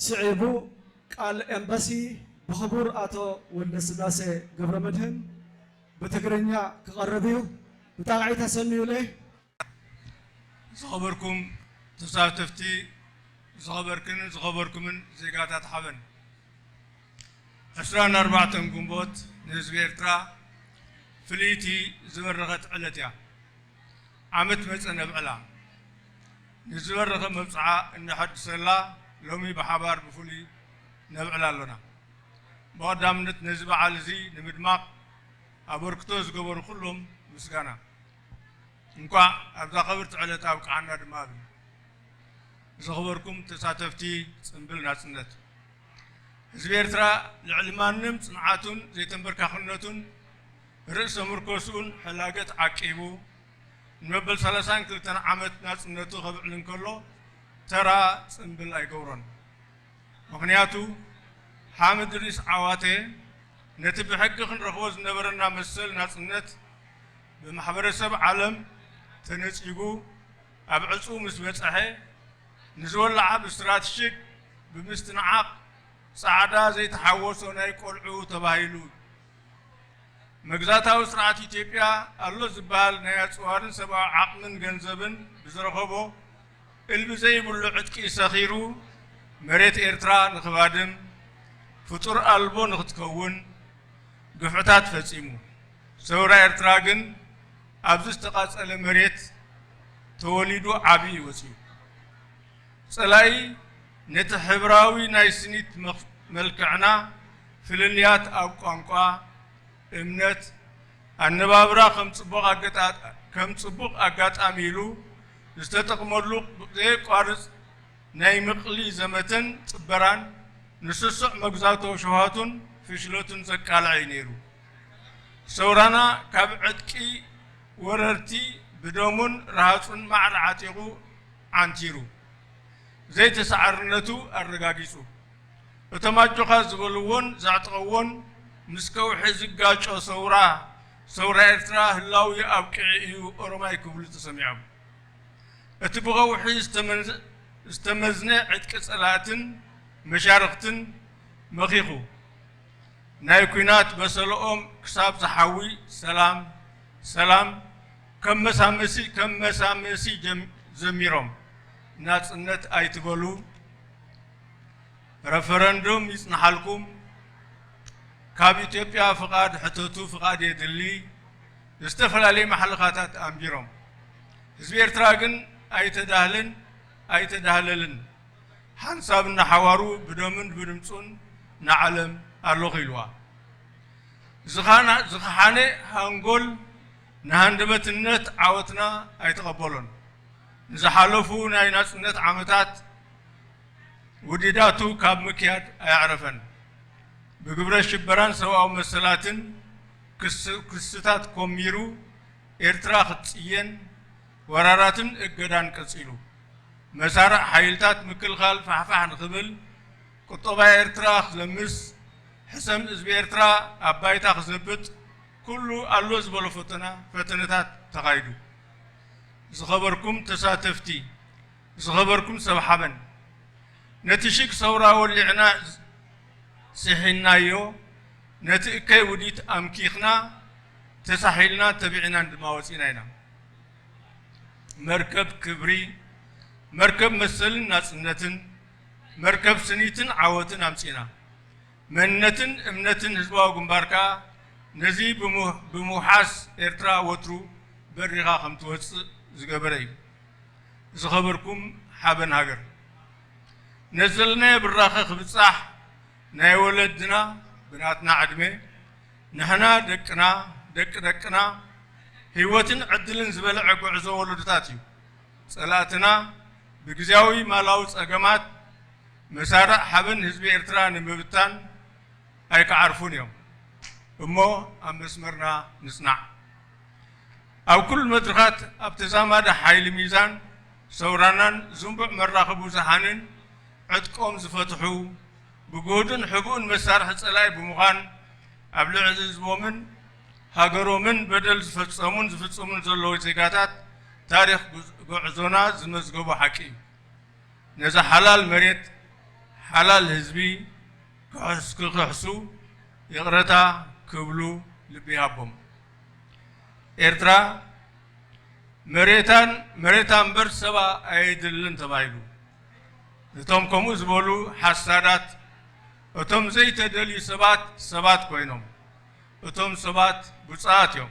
سعيبو قال امباسي بخبور اتو ولد سلاسه قبر مدهن بتقرنيا كقربيو بتاعي تسميو ليه زخبركم تساتفتي زخبركم من زيقاتات حبن أسران 4 قنبوت نزب إرترا فليتي زبرغت علتيا عمت مصنع بعلا نزبرغ مبصعا إن حد سلا لومي بحبار بفولي نبعلا لنا بقدامنت نزب عالزي نمدماق أبركتوز قبر كلهم مسكانا እንኳ አብዛ ቀብርት ዕለት አብቃና ድማብ ዘኸበርኩም ተሳተፍቲ ጽምብል ናጽነት ህዝብ ኤርትራ ልዕልማንም ጽንዓቱን ዘይተንበርካኽነቱን ርእሰ ምርኮሱን ሕላገት ዓቂቡ ንመበል 32 ዓመት ናጽነቱ ኸብዕል እንከሎ ተራ ጽምብል ኣይገብሮን ምክንያቱ ሓመድ ሪስ ዓዋቴ ነቲ ብሕጊ ክንረኽቦ ዝነበረና መሰል ናጽነት በማሕበረሰብ ዓለም تنسيقو أبعصو مسبتحه نزولع باستراتيجيك بمستنعاق سعادة زي تحوصونا يقولعو تبايلو مجزاتها وسرعة إثيوبيا الله زبال نيات سوارن سبع عقمن جنزبن بزرخبو البزي بلعتكي سخيرو مريت إرترا نخبادم فطور ألبو نختكون قفعتات فسيمو سورة إرتراجن أبزس تقاصل مريت توليدو عبي وسيو صلاي نتحبراوي نايسنيت ملكعنا فلنيات أو قانقا امنت النبابرا كم صبوق أقات أميلو استتقمرلوق زي قارس ناي مقلي زمتن صبران نسسع مقزاتو شوهاتون فشلوتن زكال عينيرو سورانا كابعدكي وررتي بدومون رهاتون مع العاتقو عنتيرو زي تسعرنتو الرقاقيسو وتماجوخا زبلوون زعتقوون مسكو حزقاجو سورا إرترا هلاوي أبقعيو أرماي كبلو تسميعو اتبغو حيز استمزنا عدك صلاتن مشارقتن مخيخو نايكوينات بسلوهم كساب زحاوي سلام كم مسامسي زميرهم ناس النت ايتبولو رفرندوم يسنحلكم كاب إثيوبيا فقاد حتوتو فقاد يدلي يستفلالي محلقاتات أمبيرهم حزب إرترا ግን ኣይተዳህለልን ሓንሳብና ሓዋሩ ብደምን ብድምፁን ንዓለም ኣለኹ ኢልዋ ዝኸሓነ ሃንጎል ንሃንደበትነት ዓወትና ኣይተቐበሎን ንዝሓለፉ ናይ ናጽነት ዓመታት ውዲዳቱ ካብ ምክያድ ኣያዕረፈን ብግብረ ሽበራን ሰብኣዊ መሰላትን ክስታት ኮሚሩ ኤርትራ ክትጽየን ወራራትን እገዳን ቀጺሉ መሳርዕ ሓይልታት ምክልኻል ፋሕፋሕ ንኽብል ቁጠባ ኤርትራ ክለምስ حسم حزب إرترا أبايتا خزبت كله ألوز بلو فتنتات تقايدو زخبركم تساتفتي زخبركم سبحبا نتشيك سورا واللعنا سحينا يو نتئكي وديت أمكيخنا تسحيلنا تبعنا دماوسينا مركب كبري مركب مسل ناس نتن مركب سنيتن عوتن أمسينا منتن امنتن هزباو قنباركا نزي بموحاس إرترا وطرو برغا خمتوهت زقبري زخبركم حابن هاجر نزلنا بالراخة خبصاح ناي ولدنا بناتنا عدمي نحنا دكنا هيوتن عدلن زبلع قعزو ولدتاتي صلاتنا بجزاوي مالاوس أقامات مسارع حبن هزبي إرترا نمبتان أي كعرفون يوم أمو أم مسمرنا نصنع أو كل مدرخات ابتزام هذا حيل ميزان سورانان زنبع مراقبو زحانن عدكم زفتحو بجودن حبون مسارح صلاي بمغان أبلع عزيز ومن هاجرو من بدل زفتسمون زلوا زكاتات تاريخ قعزونا زمزقبو حكي نزا حلال مريت حلال هزبي كحسو يغرتا كبلو لبيهابهم إرترا مريتان بر سبا أيدلن تبايلو نتوم كمو زبولو حسادات أتوم زي تدلي سبات كوينهم أتوم سبات بصات يوم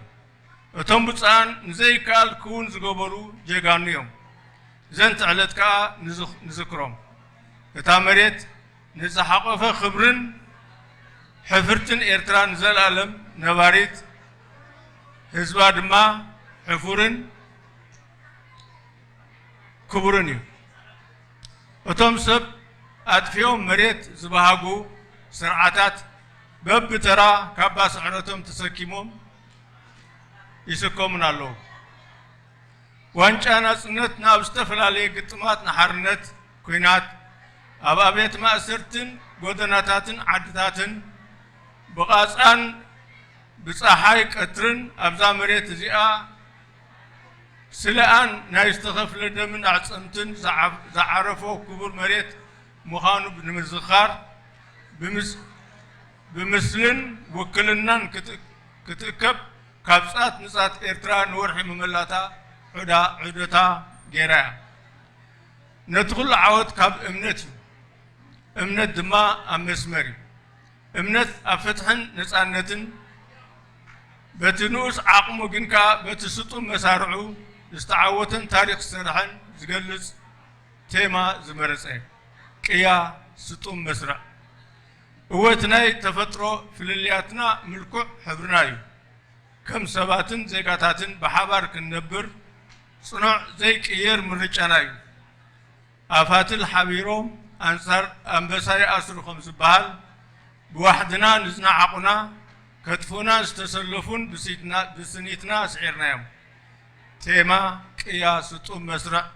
أتوم بصان زي كال كون زغبرو جيغانو يوم زنت علتكا نذكرهم اتا مريت نزحقف خبرن حفرتن إرتران زلالم نباريت هزبا دما حفورن كبرن يوم أتوم سب أدفيهم مريت زبهاقو سرعاتات بب ترى كابا سعرتهم تسكيمهم يسكومن الله وانشانا سنت نابستفل عليه قطمات نحرنت كوينات أبابيت مأسرتن قدناتاتن عدتاتن بقاسان بصحاي قطرن أبزا مريت زيقا سلآن نايستخف لدمن عصمتن زعرفو كبر مريت مخانو بنمزخار بمسلن وكلنان كتكب كابسات نسات إرتران ورحي مملاتا عدتا جيرا ندخل عود كاب امنت دما امسمري امنت افتحن نسانتن بتنوس عقمو جنكا بتسطو مسارعو استعوتن تاريخ سرحن زقلز تيما زمرسي قيا سطو مسرع قوتناي تفترو فللياتنا ملكو حبرنايو كم سباتن زيقاتاتن بحبار كنبر صنع زي كيير مرجانايو آفاتل حبيروم أنصار أنبساي أسر خمس بحال بوحدنا نزنا عقنا كتفونا استسلفون بسنيتنا سعيرنا يوم تيما كيا سطوم مسرع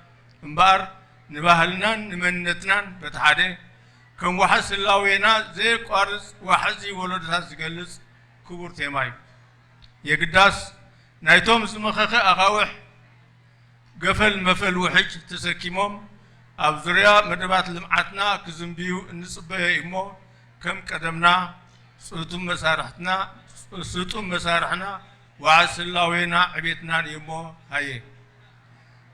انبار نباهلنا نمنتنا بتحادي كم وحس اللاوينا زي قارس وحزي ولدها زقلس كبور تيماي يقداس نايتوم زمخخ أغاوح قفل مفل وحج تسكيموم أبزريا مدبات لمعتنا كزنبيو النسبة إمو كم قدمنا سوتم مسارحنا وعس اللاوينا عبيتنا إمو هاي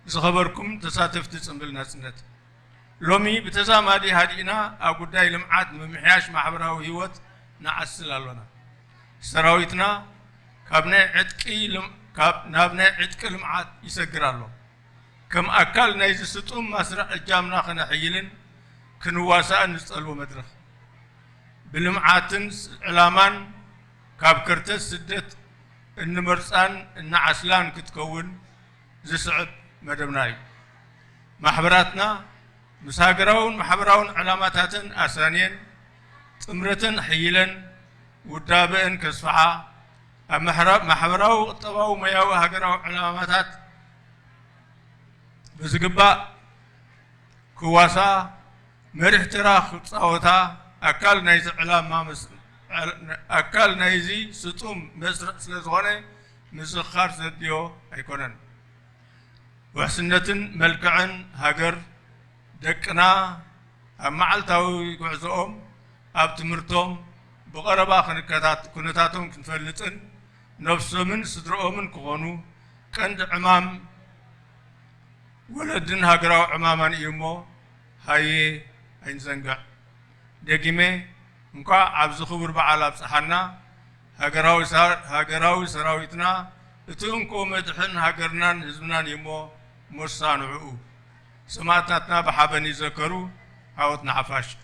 زخبركم تساتفت تسنبلنا سنت لومي بتزامادي هادينا أقوداي لمعات ممحياش محبراو هيوت نعسل اللونا سراويتنا نابنا عتق لمعات يسقرالو كم أكل نايز ستوم مسرع الجامنا خنا حيلن كنواسا نسألو مدرخ بالمعاتن علامان كاب كرتس سدت النمرسان النعسلان كتكون زي صعب مدبناي محبراتنا مساقراون محبراون علاماتاتن أسانين تمرتن حيلن ودابئن كسفحا محبراو طباو مياو هاقراو علاماتات بزقبا كواسا مرح تراخ صوتا أكل نايز علام ما أكل نايزي ستوم مسرع سلزغوني مسخار زديو أيكونن وحسنتن ملكعن هاجر دكنا معلتاوي قعزوم أبتمرتهم بقربا كنتاتهم كنفلتن نفسهم صدرهم كونوا كند عمام ولدن هاجراو عمامان يمو هاي أينزنقع دقيمة نقع عبز خبر بعلاب صحنا هاجراو سراويتنا تونكو مدحن هاجرنان هزمنان يمو مرسانعو سماتنا بحابني ذكروا هاوتنا عفاش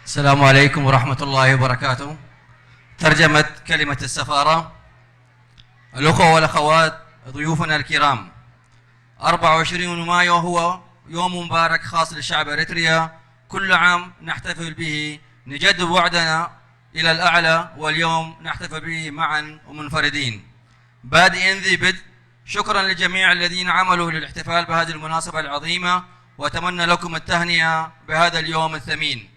السلام عليكم ورحمة الله وبركاته. ترجمة كلمة السفارة. الأخوة والأخوات ضيوفنا الكرام، 24 مايو هو يوم مبارك خاص لشعب إريتريا، كل عام نحتفل به، نجدد وعدنا إلى الأعلى، واليوم نحتفل به معا ومنفردين. بادئا ذي بدء، شكرا للجميع الذين عملوا للاحتفال بهذه المناسبة العظيمة، وأتمنى لكم التهنئة بهذا اليوم الثمين.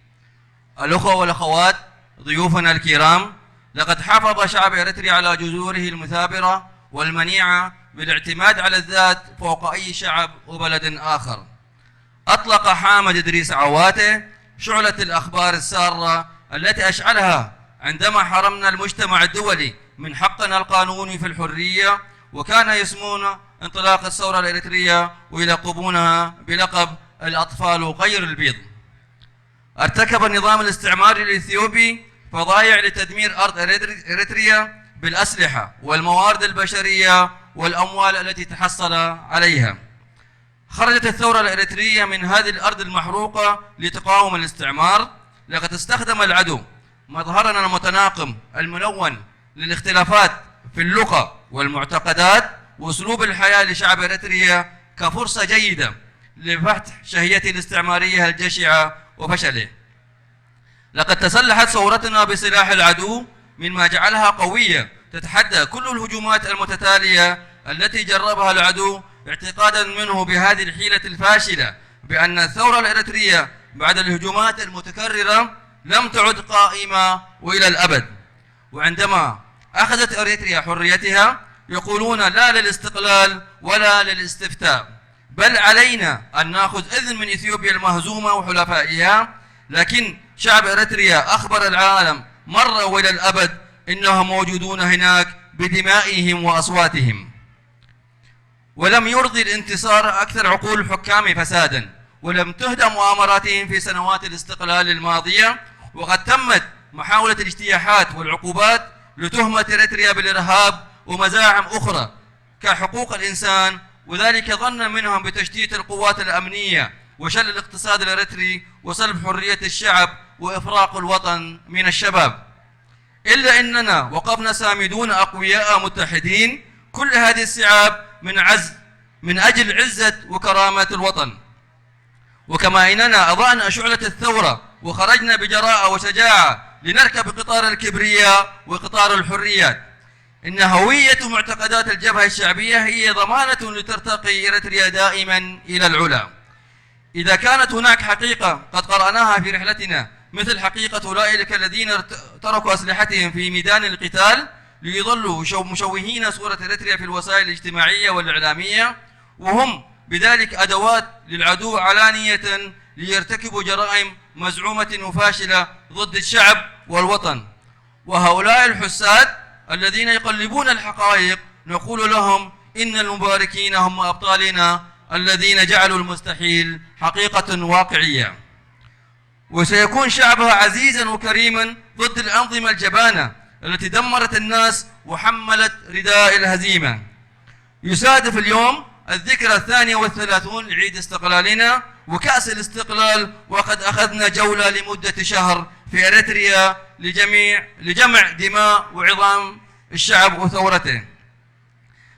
الأخوة والأخوات ضيوفنا الكرام، لقد حافظ شعب إريتريا على جذوره المثابرة والمنيعة بالاعتماد على الذات فوق أي شعب وبلد آخر. أطلق حامد إدريس عواته شعلة الأخبار السارة التي أشعلها عندما حرمنا المجتمع الدولي من حقنا القانوني في الحرية، وكان يسمون انطلاق الثورة الإريترية ويلقبونها بلقب الأطفال غير البيض. ارتكب النظام الاستعماري الإثيوبي فضائع لتدمير أرض إريتريا بالأسلحة والموارد البشرية والأموال التي تحصل عليها. خرجت الثورة الإريترية من هذه الأرض المحروقة لتقاوم الاستعمار. لقد استخدم العدو مظهرنا المتناقم الملون للاختلافات في اللغة والمعتقدات وأسلوب الحياة لشعب إريتريا كفرصة جيدة لفتح شهيته الاستعمارية الجشعة وفشله. لقد تسلحت ثورتنا بسلاح العدو مما جعلها قوية تتحدى كل الهجومات المتتالية التي جربها العدو، اعتقادا منه بهذه الحيلة الفاشلة بأن الثورة الإريترية بعد الهجومات المتكررة لم تعد قائمة وإلى الأبد. وعندما أخذت إريتريا حريتها يقولون لا للاستقلال ولا للاستفتاء، بل علينا أن نأخذ إذن من إثيوبيا المهزومة وحلفائها. لكن شعب إريتريا أخبر العالم مرة وإلى الأبد إنهم موجودون هناك بدمائهم وأصواتهم. ولم يرضي الانتصار أكثر عقول الحكام فسادا، ولم تهدأ مؤامراتهم في سنوات الاستقلال الماضية، وقد تمت محاولة الاجتياحات والعقوبات لتهمة إريتريا بالإرهاب ومزاعم أخرى كحقوق الإنسان، وذلك ظنا منهم بتشتيت القوات الأمنية وشل الاقتصاد الإريتري وسلب حرية الشعب وإفراق الوطن من الشباب. إلا أننا وقفنا سامدون أقوياء متحدين كل هذه الصعاب من أجل عزة وكرامة الوطن. وكما أننا أضعنا شعلة الثورة وخرجنا بجراءة وشجاعة لنركب قطار الكبرياء وقطار الحريات، إن هوية معتقدات الجبهة الشعبية هي ضمانة لترتقي إريتريا دائما إلى العلا. إذا كانت هناك حقيقة قد قرأناها في رحلتنا مثل حقيقة أولئك الذين تركوا أسلحتهم في ميدان القتال ليظلوا مشوهين صورة إريتريا في الوسائل الاجتماعية والإعلامية، وهم بذلك أدوات للعدو علانية ليرتكبوا جرائم مزعومة وفاشلة ضد الشعب والوطن. وهؤلاء الحساد الذين يقلبون الحقائق نقول لهم إن المباركين هم أبطالنا الذين جعلوا المستحيل حقيقة واقعية. وسيكون شعبها عزيزا وكريما ضد الأنظمة الجبانة التي دمرت الناس وحملت رداء الهزيمة. يصادف اليوم الذكرى 32 لعيد استقلالنا وكأس الاستقلال، وقد أخذنا جولة لمدة شهر في إريتريا لجمع دماء وعظام الشعب وثورته.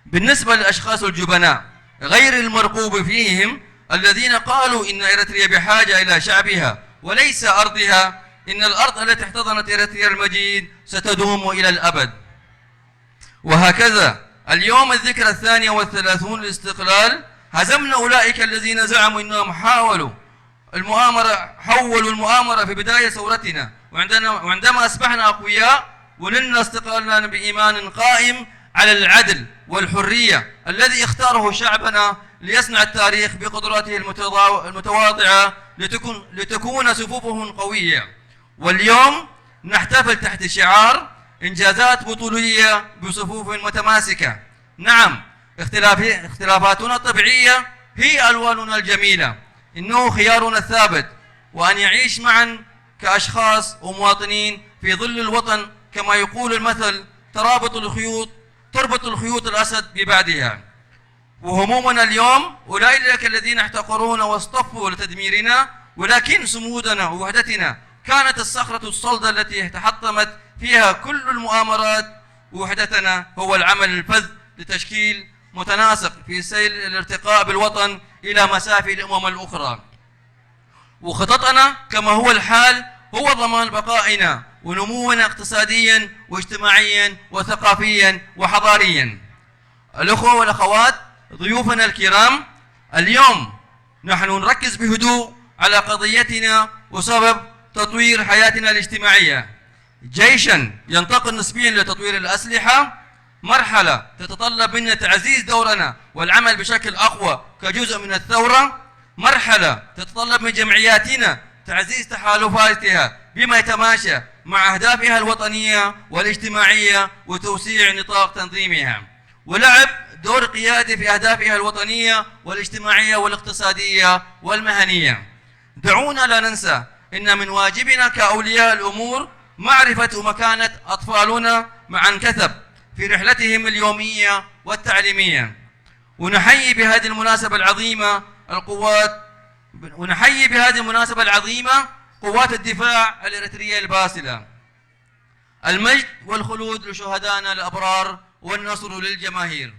بالنسبة للأشخاص الجبناء غير المرقوب فيهم الذين قالوا إن إريتريا بحاجة إلى شعبها وليس أرضها، إن الأرض التي احتضنت إريتريا المجيد ستدوم إلى الأبد. وهكذا اليوم الذكرى 32 للاستقلال هزمنا أولئك الذين زعموا أنهم حولوا المؤامرة في بداية ثورتنا، وعندما أصبحنا أقوياء ونلنا استقلالنا بإيمان قائم على العدل والحرية الذي اختاره شعبنا ليصنع التاريخ بقدراته المتواضعة لتكون صفوفهم قوية. واليوم نحتفل تحت شعار إنجازات بطولية بصفوف متماسكة. نعم، اختلافاتنا الطبيعية هي ألواننا الجميلة، إنه خيارنا الثابت، وأن يعيش معا كأشخاص ومواطنين في ظل الوطن، كما يقول المثل تربط الخيوط الأسد ببعدها. وهمومنا اليوم أولئك الذين احتقرونا واصطفوا لتدميرنا، ولكن صمودنا ووحدتنا كانت الصخرة الصلدة التي تحطمت فيها كل المؤامرات. ووحدتنا هو العمل الفذ لتشكيل متناسق في سيل الارتقاء بالوطن إلى مسافي الأمم الأخرى. وخططنا كما هو الحال هو ضمان بقائنا ونمونا اقتصاديا واجتماعيا وثقافيا وحضاريا. الأخوة والأخوات ضيوفنا الكرام، اليوم نحن نركز بهدوء على قضيتنا وسبب تطوير حياتنا الاجتماعية. جيشا ينتقل نسبيا لتطوير الأسلحة، مرحلة تتطلب منا تعزيز دورنا والعمل بشكل أقوى كجزء من الثورة، مرحلة تتطلب من جمعياتنا تعزيز تحالفاتها بما يتماشى مع أهدافها الوطنية والاجتماعية وتوسيع نطاق تنظيمها، ولعب دور قيادي في أهدافها الوطنية والاجتماعية والاقتصادية والمهنية. دعونا لا ننسى إن من واجبنا كأولياء الأمور معرفة مكانة أطفالنا مع الكثب في رحلتهم اليومية والتعليمية. ونحيي بهذه المناسبة العظيمة قوات الدفاع الإريترية الباسلة. المجد والخلود لشهدائنا الأبرار والنصر للجماهير.